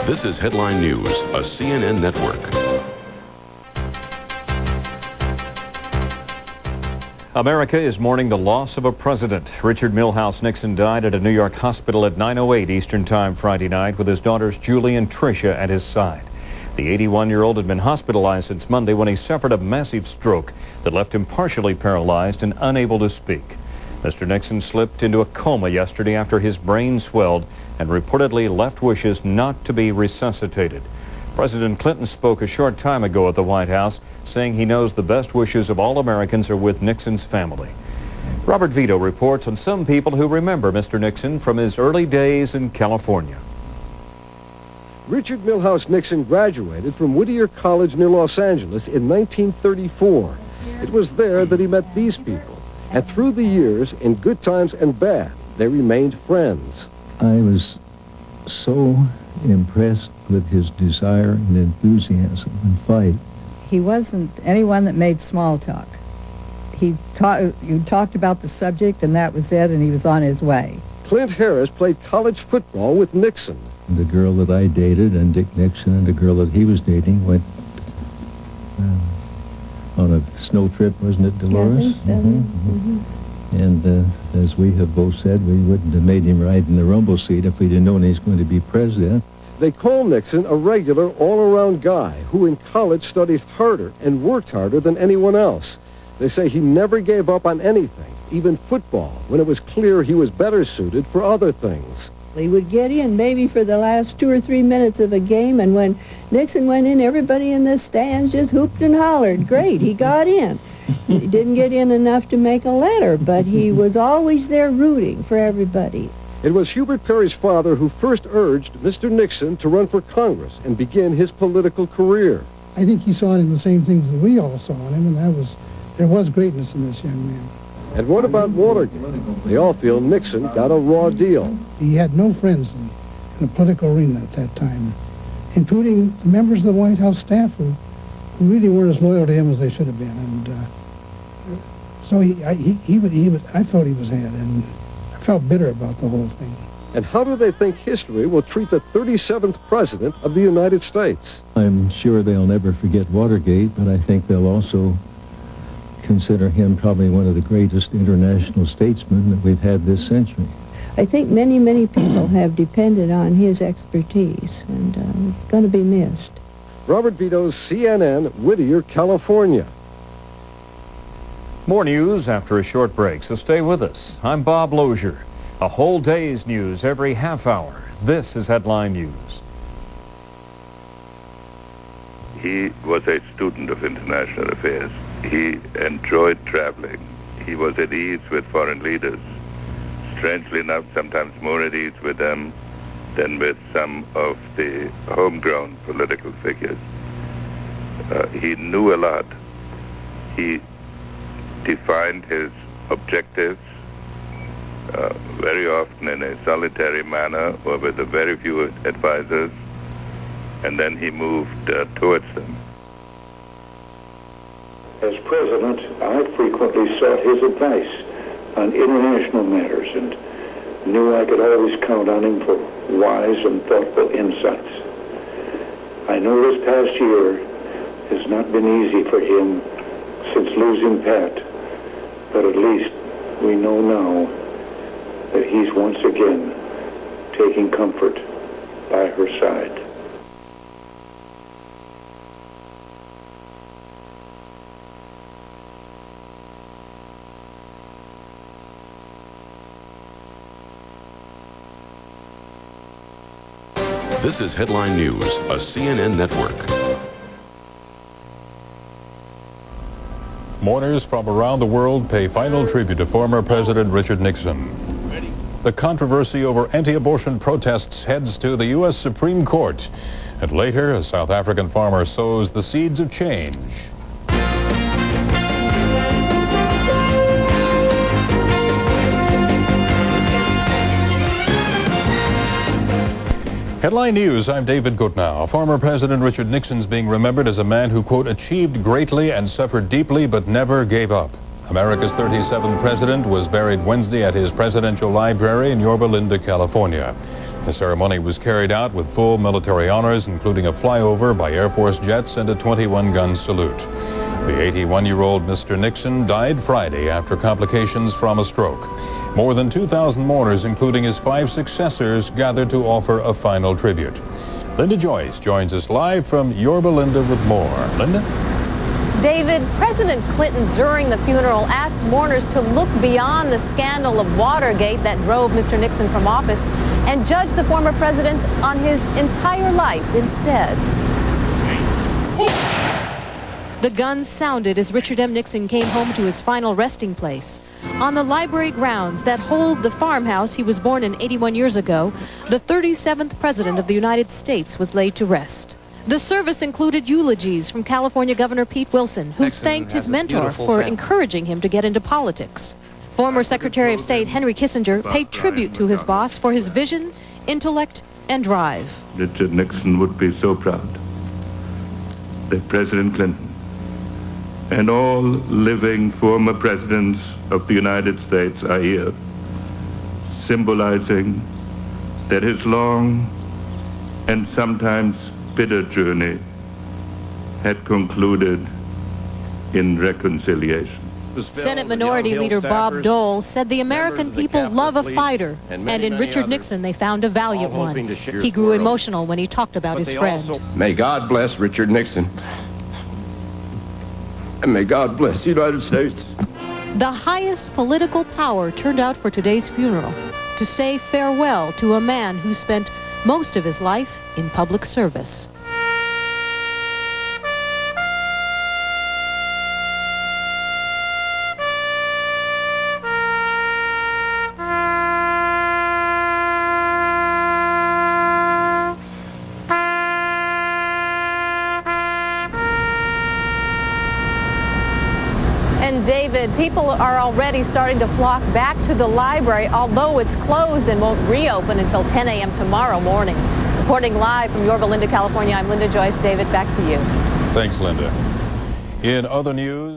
This is Headline News, a CNN network. America is mourning the loss of a president. Richard Milhouse Nixon died at a New York hospital at 9:08 Eastern Time Friday night with his daughters Julie and Tricia at his side. The 81-year-old had been hospitalized since Monday when he suffered a massive stroke that left him partially paralyzed and unable to speak. Mr. Nixon slipped into a coma yesterday after his brain swelled and reportedly left wishes not to be resuscitated. President Clinton spoke a short time ago at the White House, saying he knows the best wishes of all Americans are with Nixon's family. Robert Vito reports on some people who remember Mr. Nixon from his early days in California. Richard Milhouse Nixon graduated from Whittier College near Los Angeles in 1934. It was there that he met these people, and through the years, in good times and bad, they remained friends. I was so impressed with his desire and enthusiasm and fight. He wasn't anyone that made small talk. You talked about the subject and that was it, and he was on his way. Clint Harris played college football with Nixon. The girl that I dated and Dick Nixon and the girl that he was dating went on a snow trip, wasn't it, Dolores? Yeah, I think so. And as we have both said, we wouldn't have made him ride in the rumble seat if we'd have known he was going to be president. They call Nixon a regular, all-around guy who in college studied harder and worked harder than anyone else. They say he never gave up on anything, even football, when it was clear he was better suited for other things. He would get in maybe for the last 2 or 3 minutes of a game, and when Nixon went in, everybody in the stands just hooped and hollered. Great, he got in. He didn't get in enough to make a letter, but he was always there rooting for everybody. It was Hubert Perry's father who first urged Mr. Nixon to run for Congress and begin his political career. I think he saw in him the same things that we all saw in him, and there was greatness in this young man. And what about Watergate? They all feel Nixon got a raw deal. He had no friends in the political arena at that time, including members of the White House staff who really weren't as loyal to him as they should have been. And so I felt he was had, and I felt bitter about the whole thing. And how do they think history will treat the 37th president of the United States? I'm sure they'll never forget Watergate, but I think they'll also consider him probably one of the greatest international statesmen that we've had this century. I think many, many people have depended on his expertise, and it's going to be missed. Robert Vito's CNN, Whittier, California. More news after a short break, so stay with us. I'm Bob Lozier. A whole day's news every half hour. This is Headline News. He was a student of international affairs. He enjoyed traveling. He was at ease with foreign leaders. Strangely enough, sometimes more at ease with them than with some of the homegrown political figures. He knew a lot. He defined his objectives very often in a solitary manner or with a very few advisors, and then he moved towards them. As president, I frequently sought his advice on international matters and knew I could always count on him for wise and thoughtful insights. I know this past year has not been easy for him since losing Pat, but at least we know now that he's once again taking comfort by her side. This is Headline News, a CNN network. Mourners from around the world pay final tribute to former President Richard Nixon. The controversy over anti-abortion protests heads to the U.S. Supreme Court. And later, a South African farmer sows the seeds of change. Headline News, I'm David Goodnow. Former President Richard Nixon's being remembered as a man who, quote, achieved greatly and suffered deeply but never gave up. America's 37th president was buried Wednesday at his presidential library in Yorba Linda, California. The ceremony was carried out with full military honors, including a flyover by Air Force jets and a 21-gun salute. The 81-year-old Mr. Nixon died Friday after complications from a stroke. More than 2,000 mourners, including his 5 successors, gathered to offer a final tribute. Linda Joyce joins us live from Yorba Linda with more. Linda? David, President Clinton during the funeral asked mourners to look beyond the scandal of Watergate that drove Mr. Nixon from office and judge the former president on his entire life instead. The guns sounded as Richard M. Nixon came home to his final resting place. On the library grounds that hold the farmhouse he was born in 81 years ago, the 37th President of the United States was laid to rest. The service included eulogies from California Governor Pete Wilson, who thanked his mentor for encouraging him to get into politics. Former Secretary of State Henry Kissinger paid tribute to his boss for his vision, intellect, and drive. Richard Nixon would be so proud that President Clinton and all living former presidents of the United States are here, symbolizing that his long and sometimes bitter journey had concluded in reconciliation. Senate Minority Leader Bob Dole said the American people love a fighter, and in Richard Nixon they found a valiant one. He grew emotional when he talked about his friend. May God bless Richard Nixon. And may God bless the United States. The highest political power turned out for today's funeral to say farewell to a man who spent most of his life in public service. And David, people are already starting to flock back to the library, although it's closed and won't reopen until 10 a.m. tomorrow morning. Reporting live from Yorba Linda, California, I'm Linda Joyce. David, back to you. Thanks, Linda. In other news...